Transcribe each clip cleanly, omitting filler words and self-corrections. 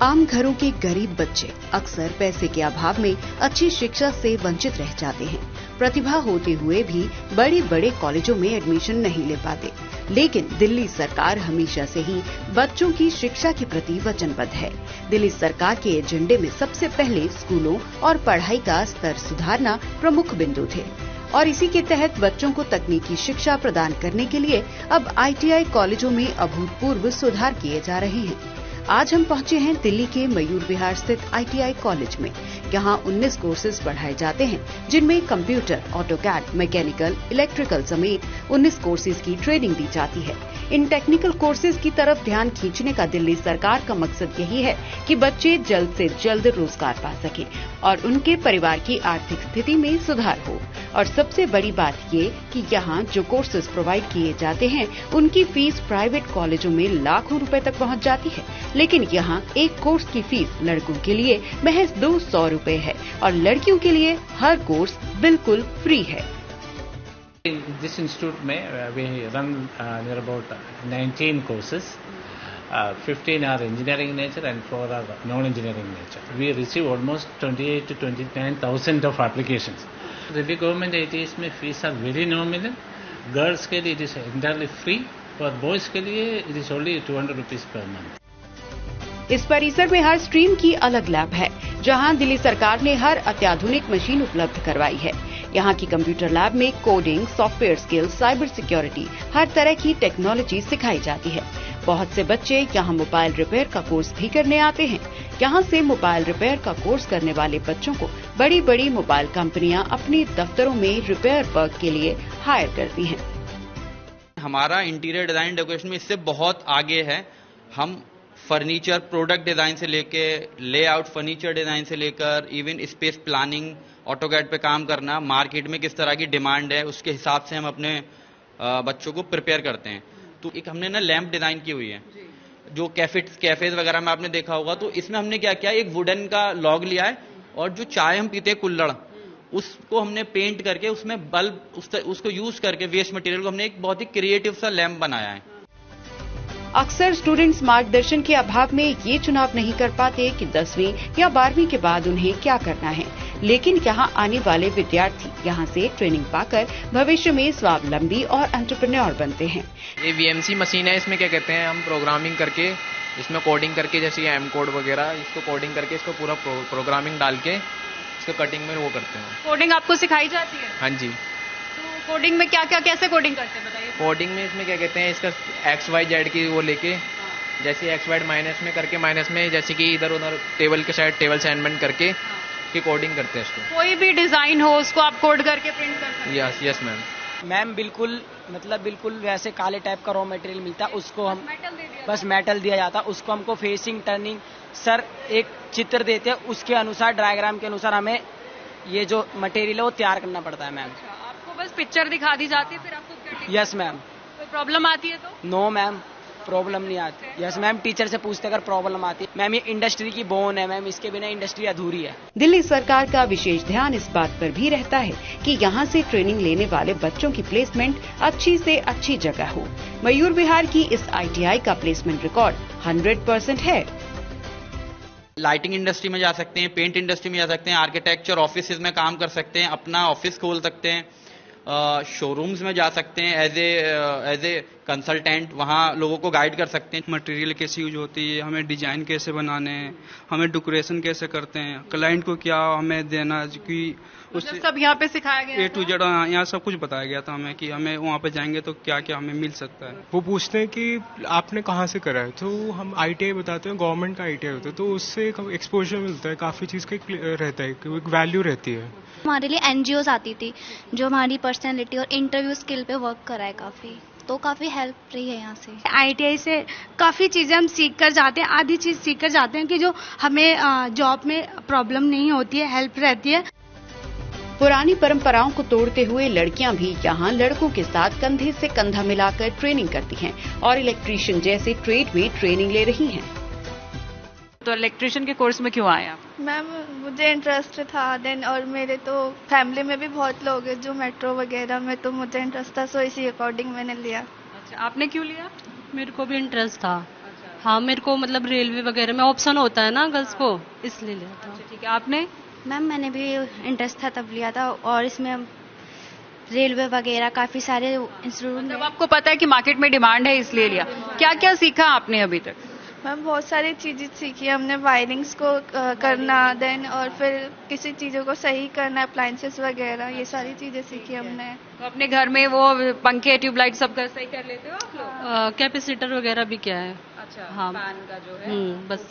आम घरों के गरीब बच्चे अक्सर पैसे के अभाव में अच्छी शिक्षा से वंचित रह जाते हैं। प्रतिभा होते हुए भी बड़े बड़े कॉलेजों में एडमिशन नहीं ले पाते। लेकिन दिल्ली सरकार हमेशा से ही बच्चों की शिक्षा के प्रति वचनबद्ध है। दिल्ली सरकार के एजेंडे में सबसे पहले स्कूलों और पढ़ाई का स्तर सुधारना प्रमुख बिंदु थे और इसी के तहत बच्चों को तकनीकी शिक्षा प्रदान करने के लिए अब ITI कॉलेजों में अभूतपूर्व सुधार किए जा रहे हैं। आज हम पहुंचे हैं दिल्ली के मयूर विहार स्थित ITI कॉलेज में। यहाँ 19 कोर्सेज पढ़ाए जाते हैं, जिनमें कंप्यूटर, ऑटोकैड, मैकेनिकल, इलेक्ट्रिकल समेत 19 कोर्सेज की ट्रेनिंग दी जाती है। इन टेक्निकल कोर्सेज की तरफ ध्यान खींचने का दिल्ली सरकार का मकसद यही है कि बच्चे जल्द से जल्द रोजगार पा सकें और उनके परिवार की आर्थिक स्थिति में सुधार हो। और सबसे बड़ी बात ये कि यहाँ जो कोर्सेज प्रोवाइड किए जाते हैं, उनकी फीस प्राइवेट कॉलेजों में लाखों रुपए तक पहुँच जाती है, लेकिन यहाँ एक कोर्स की फीस लड़कों के लिए महज 200 रुपए है और लड़कियों के लिए हर कोर्स बिल्कुल फ्री है। In this institute we run near about 19 courses. 15 are engineering nature and 4 are non-engineering nature. We receive almost 28 to 29,000 of applications. Delhi government ITIs में fees are very nominal. Girls के लिए it is entirely free. For boys के लिए it is only 200 rupees per month. इस परिसर में हर stream की अलग लैब है, जहां दिल्ली सरकार ने हर अत्याधुनिक मशीन उपलब्ध करवाई है। यहाँ की कंप्यूटर लैब में coding, software skills, cyber security, हर तरह की टेक्नोलॉजी सिखाई जाती है। बहुत से बच्चे यहाँ मोबाइल रिपेयर का कोर्स भी करने आते हैं। यहाँ से मोबाइल रिपेयर का कोर्स करने वाले बच्चों को बड़ी बड़ी मोबाइल कंपनियां अपने दफ्तरों में रिपेयर वर्क के लिए हायर करती हैं। हमारा इंटीरियर डिजाइन डेकोरेशन में इससे बहुत आगे है। हम फर्नीचर प्रोडक्ट डिजाइन से लेके लेआउट फर्नीचर डिजाइन से लेकर इवन स्पेस प्लानिंग, ऑटोकैड पे काम करना, मार्केट में किस तरह की डिमांड है उसके हिसाब से हम अपने बच्चों को प्रिपेयर करते हैं। तो एक हमने ना लैंप डिजाइन की हुई है, जो कैफेज वगैरह में आपने देखा होगा। तो इसमें हमने क्या किया, एक वुडन का लॉग लिया है और जो चाय हम पीते हैं कुल्हड़, उसको हमने पेंट करके उसमें बल्ब उसको यूज करके वेस्ट मटेरियल को हमने एक बहुत ही क्रिएटिव सा लैंप बनाया है। अक्सर स्टूडेंट्स मार्गदर्शन के अभाव में ये चुनाव नहीं कर पाते कि 10वीं या 12वीं के बाद उन्हें क्या करना है, लेकिन यहाँ आने वाले विद्यार्थी यहाँ से ट्रेनिंग पाकर भविष्य में स्वावलंबी और एंटरप्रेन्योर बनते हैं। ये VMC मशीन है, इसमें क्या कहते हैं, हम प्रोग्रामिंग करके इसमें कोडिंग करके, जैसे M कोड वगैरह, इसको कोडिंग करके इसको पूरा प्रोग्रामिंग डाल के इसको कटिंग में वो करते हैं। कोडिंग आपको सिखाई जाती है? हाँ जी। तो कोडिंग में क्या क्या कैसे कोडिंग करते हैं बताइए। कोडिंग में इसमें क्या कहते हैं, इसका XYZ की वो लेके, जैसे XY माइनस में करके, माइनस में जैसे कि इधर उधर टेबल के साइड टेबल असाइनमेंट करके की कोडिंग करते हैं इसको। कोई भी डिजाइन हो उसको आप कोड करके प्रिंट कर सकते हैं? Yes ma'am. मैम बिल्कुल, मतलब बिल्कुल वैसे काले टाइप का रॉ मटेरियल मिलता है, उसको हम बस मेटल दिया जाता है, उसको हमको फेसिंग, टर्निंग, सर एक चित्र देते हैं, उसके अनुसार डायग्राम के अनुसार हमें ये जो मटेरियल है वो तैयार करना पड़ता है। मैम आपको बस पिक्चर दिखा दी जाती है, फिर आपको कटिंग? Yes ma'am. कोई प्रॉब्लम आती है तो? नो मैम, प्रॉब्लम नहीं आती। यस मैम, टीचर से पूछते अगर प्रॉब्लम आती है। मैम ये इंडस्ट्री की बोन है मैम, इसके बिना इंडस्ट्री अधूरी है। दिल्ली सरकार का विशेष ध्यान इस बात पर भी रहता है कि यहाँ से ट्रेनिंग लेने वाले बच्चों की प्लेसमेंट अच्छी से अच्छी जगह हो। मयूर विहार की इस ITI का प्लेसमेंट रिकॉर्ड 100% है। लाइटिंग इंडस्ट्री में जा सकते हैं, पेंट इंडस्ट्री में जा सकते हैं, आर्किटेक्चर ऑफिस में काम कर सकते हैं, अपना ऑफिस खोल सकते हैं, शोरूम्स में जा सकते हैं एज ए कंसल्टेंट, वहाँ लोगों को गाइड कर सकते हैं। मटेरियल कैसे यूज होती है, हमें डिजाइन कैसे बनाने हैं, हमें डेकोरेशन कैसे करते हैं, क्लाइंट को क्या हमें देना, कि उससे सब यहाँ पे सिखाया गया। A to Z यहाँ सब कुछ बताया गया था हमें कि हमें वहाँ पे जाएंगे तो क्या क्या हमें मिल सकता है। वो पूछते हैं कि आपने कहाँ से करा है, तो हम ITI बताते हैं, गवर्नमेंट का ITI होता है, तो उससे एक्सपोजर मिलता है, काफ़ी चीज़ का रहता है, एक वैल्यू रहती है। हमारे लिए NGOs आती थी जो हमारी पर्सनैलिटी और इंटरव्यू स्किल पे वर्क कराए काफ़ी, तो काफ़ी हेल्प रही है यहाँ से। ITI से काफ़ी चीज़ें हम सीख कर जाते हैं, आधी चीज़ सीख कर जाते हैं कि जो हमें जॉब में प्रॉब्लम नहीं होती है, हेल्प रहती है। पुरानी परंपराओं को तोड़ते हुए लड़कियां भी यहाँ लड़कों के साथ कंधे से कंधा मिलाकर ट्रेनिंग करती हैं और इलेक्ट्रीशियन जैसे ट्रेड में ट्रेनिंग ले रही हैं। तो इलेक्ट्रिशियन के कोर्स में क्यों आए आप? मैम मुझे इंटरेस्ट था देन, और मेरे तो फैमिली में भी बहुत लोग हैं जो मेट्रो वगैरह में, तो मुझे इंटरेस्ट था, सो इसी अकॉर्डिंग मैंने लिया। अच्छा, आपने क्यों लिया? मेरे को भी इंटरेस्ट था। हाँ, मेरे को मतलब रेलवे वगैरह में ऑप्शन होता है ना गर्ल्स को, इसलिए लिया था। ठीक है, आपने? मैम मैंने भी इंटरेस्ट था तब लिया था, और इसमें रेलवे वगैरह काफ़ी सारे इंस्टीट्यूट। मतलब आपको पता है कि मार्केट में डिमांड है इसलिए लिया। क्या क्या सीखा आपने अभी तक? मैम बहुत सारी चीज़ें सीखी हमने, वायरिंग्स को करना, देन और फिर किसी चीज़ों को सही करना, अप्लायंसेस वगैरह, ये सारी चीज़ें सीखी हमने। तो अपने घर में वो पंखे, ट्यूबलाइट सब घर सही कर लेते हो आप लोग? कैपेसिटर वगैरह भी क्या है। अच्छा, हाँ, फैन का जो है बस।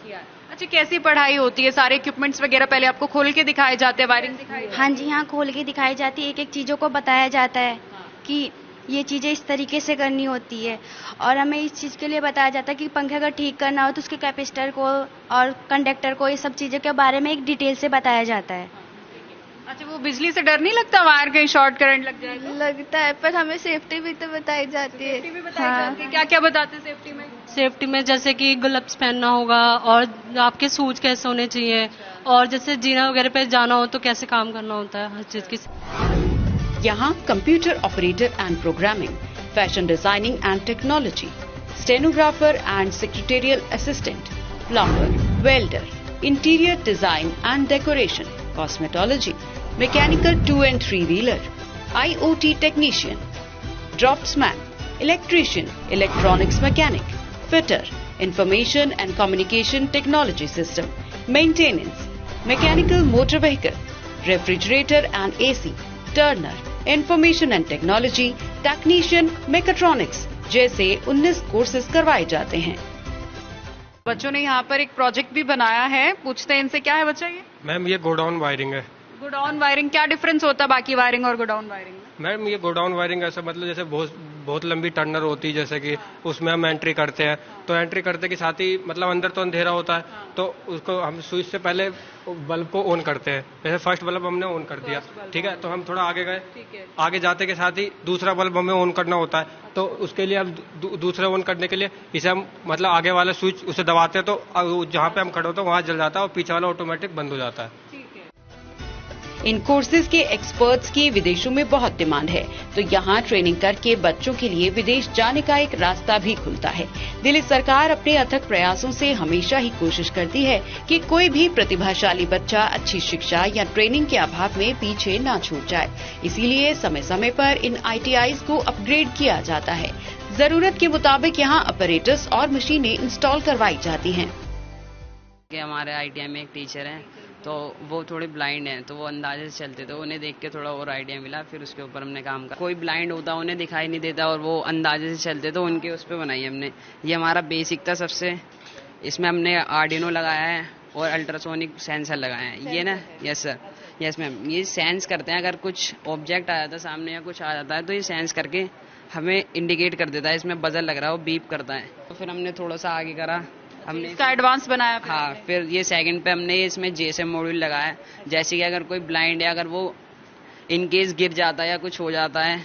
अच्छा, कैसी पढ़ाई होती है? सारे इक्विपमेंट्स वगैरह पहले आपको खोल के दिखाए जाते हैं, वायरिंग दिखाई? हाँ जी, हाँ, खोल के दिखाई जाती है, एक एक चीज़ों को बताया जाता है कि ये चीज़ें इस तरीके से करनी होती है, और हमें इस चीज़ के लिए बताया जाता है कि पंखे अगर ठीक करना हो तो उसके कैपेसिटर को और कंडक्टर को, ये सब चीज़ों के बारे में एक डिटेल से बताया जाता है। अच्छा, वो बिजली से डर नहीं लगता वायर कहीं शॉर्ट करंट लग जाए? लगता है, पर हमें सेफ्टी भी तो बताई जाती है। क्या क्या बताते हैं सेफ्टी में? सेफ्टी में जैसे कि ग्लव्स पहनना होगा, और आपके शूज कैसे होने चाहिए, और जैसे जीना वगैरह पे जाना हो तो कैसे काम करना होता है, हर चीज़ की। यहाँ computer operator and programming, fashion designing and technology, stenographer and secretarial assistant, plumber, welder, interior design and decoration, cosmetology, mechanical 2 and 3 wheeler, IoT technician, draughtsman, electrician, electronics mechanic, fitter, information and communication technology system, maintenance, mechanical motor vehicle, refrigerator and AC, Turner, information and technology, technician, mechatronics जैसे 19 courses करवाए जाते हैं। बच्चों ने यहाँ पर एक project भी बनाया है, पूछते हैं इनसे, क्या है बच्चा ये? मैम ये गोडाउन वायरिंग है। गोडाउन वायरिंग, क्या डिफरेंस होता है बाकी वायरिंग और गोडाउन वायरिंग में? मैम ये गोडाउन वायरिंग ऐसा मतलब जैसे बहुत लंबी टर्नर होती है, जैसे कि उसमें हम एंट्री करते हैं, तो एंट्री करते के साथ ही मतलब अंदर तो अंधेरा होता है, तो उसको हम स्विच से पहले बल्ब को ऑन करते हैं। जैसे फर्स्ट बल्ब हमने ऑन कर दिया, ठीक है, तो हम थोड़ा आगे गए, आगे जाते के साथ ही दूसरा बल्ब हमें ऑन करना होता है, तो उसके लिए हम दूसरा ऑन करने के लिए इसे हम मतलब आगे वाला स्विच उसे दबाते हैं, तो जहाँ पे हम खड़े होते हैं वहां जल जाता है और पीछे वाला ऑटोमेटिक बंद हो जाता है। इन कोर्सेज के एक्सपर्ट्स की विदेशों में बहुत डिमांड है, तो यहाँ ट्रेनिंग करके बच्चों के लिए विदेश जाने का एक रास्ता भी खुलता है। दिल्ली सरकार अपने अथक प्रयासों से हमेशा ही कोशिश करती है कि कोई भी प्रतिभाशाली बच्चा अच्छी शिक्षा या ट्रेनिंग के अभाव में पीछे न छूट जाए। इसीलिए समय समय पर इन ITIs को अपग्रेड किया जाता है। जरूरत के मुताबिक यहाँ ऑपरेटर्स और मशीनें इंस्टॉल करवाई जाती हैं। हमारे ITI में एक टीचर हैं, तो वो थोड़े ब्लाइंड हैं, तो वो अंदाजे से चलते थे, उन्हें देख के थोड़ा और आइडिया मिला, फिर उसके ऊपर हमने काम किया। कोई ब्लाइंड होता, उन्हें दिखाई नहीं देता और वो अंदाजे से चलते, तो उनके उस पर बनाई हमने। ये हमारा बेसिक था सबसे। इसमें हमने आर्डिनो लगाया है और अल्ट्रासोनिक सेंसर लगाए हैं। ये ना, यस सर, यस मैम, ये सेंस करते हैं, अगर कुछ ऑब्जेक्ट आ जाता है सामने या कुछ आ जाता है तो ये सेंस करके हमें इंडिकेट कर देता है, इसमें बजर लग रहा है, वो बीप करता है। तो फिर हमने थोड़ा सा आगे करा, हमने इसका एडवांस बनाया। हाँ, फिर ये सेकंड पे हमने इसमें JSM मॉड्यूल लगाया, जैसे कि अगर कोई ब्लाइंड है, अगर वो इन केस गिर जाता है या कुछ हो जाता है,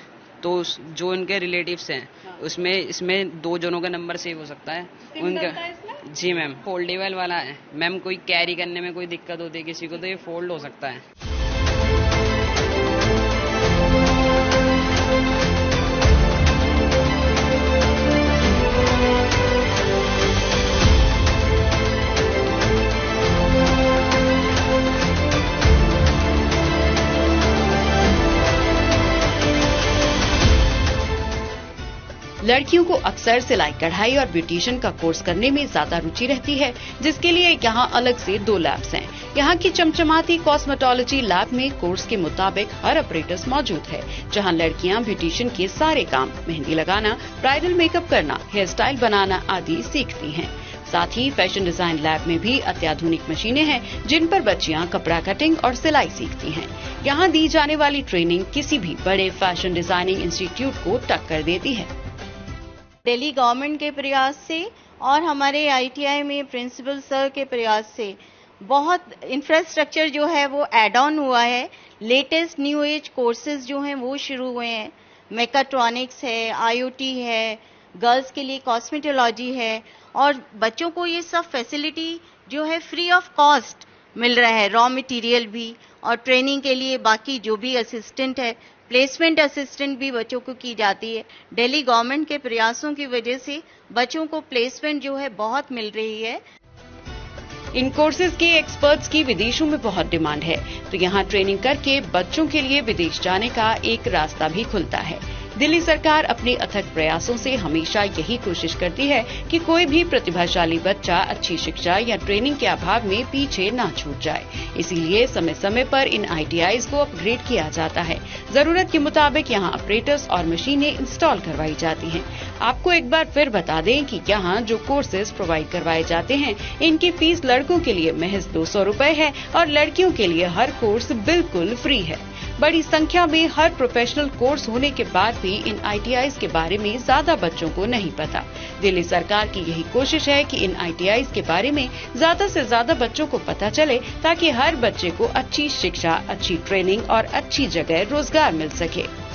तो जो उनके रिलेटिव्स हैं उसमें इसमें 2 जनों का नंबर सेव हो सकता है उनका। जी मैम, फोल्डेबल वाला है मैम, कोई कैरी करने में कोई दिक्कत होती है किसी को तो ये फोल्ड हो सकता है। लड़कियों को अक्सर सिलाई कढ़ाई और ब्यूटिशियन का कोर्स करने में ज्यादा रुचि रहती है, जिसके लिए यहाँ अलग से 2 लैब्स हैं। यहाँ की चमचमाती कॉस्मेटोलॉजी लैब में कोर्स के मुताबिक हर ऑपरेटर्स मौजूद है, जहाँ लड़कियाँ ब्यूटिशियन के सारे काम, मेहंदी लगाना, ब्राइडल मेकअप करना, हेयर स्टाइल बनाना आदि सीखती हैं। साथ ही फैशन डिजाइन लैब में भी अत्याधुनिक मशीनें हैं, जिन पर बच्चियां कपड़ा कटिंग और सिलाई सीखती हैं। यहाँ दी जाने वाली ट्रेनिंग किसी भी बड़े फैशन डिजाइनिंग इंस्टीट्यूट को टक्कर देती है। दिल्ली गवर्नमेंट के प्रयास से और हमारे ITI में प्रिंसिपल सर के प्रयास से बहुत इंफ्रास्ट्रक्चर जो है वो एड ऑन हुआ है। लेटेस्ट न्यू एज कोर्सेज जो हैं वो शुरू हुए हैं। मेकाट्रॉनिक्स है, IoT है, गर्ल्स के लिए कॉस्मेटोलॉजी है, और बच्चों को ये सब फैसिलिटी जो है फ्री ऑफ कॉस्ट मिल रहा है। रॉ मटेरियल भी और ट्रेनिंग के लिए बाकी जो भी असिस्टेंट है प्लेसमेंट असिस्टेंट भी बच्चों को की जाती है। दिल्ली गवर्नमेंट के प्रयासों की वजह से बच्चों को प्लेसमेंट जो है बहुत मिल रही है। इन कोर्सेज के एक्सपर्ट्स की विदेशों में बहुत डिमांड है, तो यहाँ ट्रेनिंग करके बच्चों के लिए विदेश जाने का एक रास्ता भी खुलता है। दिल्ली सरकार अपने अथक प्रयासों से हमेशा यही कोशिश करती है कि कोई भी प्रतिभाशाली बच्चा अच्छी शिक्षा या ट्रेनिंग के अभाव में पीछे न छूट जाए। इसीलिए समय समय पर इन ITIs को अपग्रेड किया जाता है। जरूरत के मुताबिक यहाँ ऑपरेटर्स और मशीनें इंस्टॉल करवाई जाती हैं। आपको एक बार फिर बता दें कि यहाँ जो कोर्सेज प्रोवाइड करवाए जाते हैं, इनकी फीस लड़कों के लिए महज 200 रुपए है और लड़कियों के लिए हर कोर्स बिल्कुल फ्री है। बड़ी संख्या में हर प्रोफेशनल कोर्स होने के बाद भी इन ITIs के बारे में ज्यादा बच्चों को नहीं पता। दिल्ली सरकार की यही कोशिश है कि इन ITIs के बारे में ज्यादा से ज्यादा बच्चों को पता चले, ताकि हर बच्चे को अच्छी शिक्षा, अच्छी ट्रेनिंग और अच्छी जगह रोजगार मिल सके।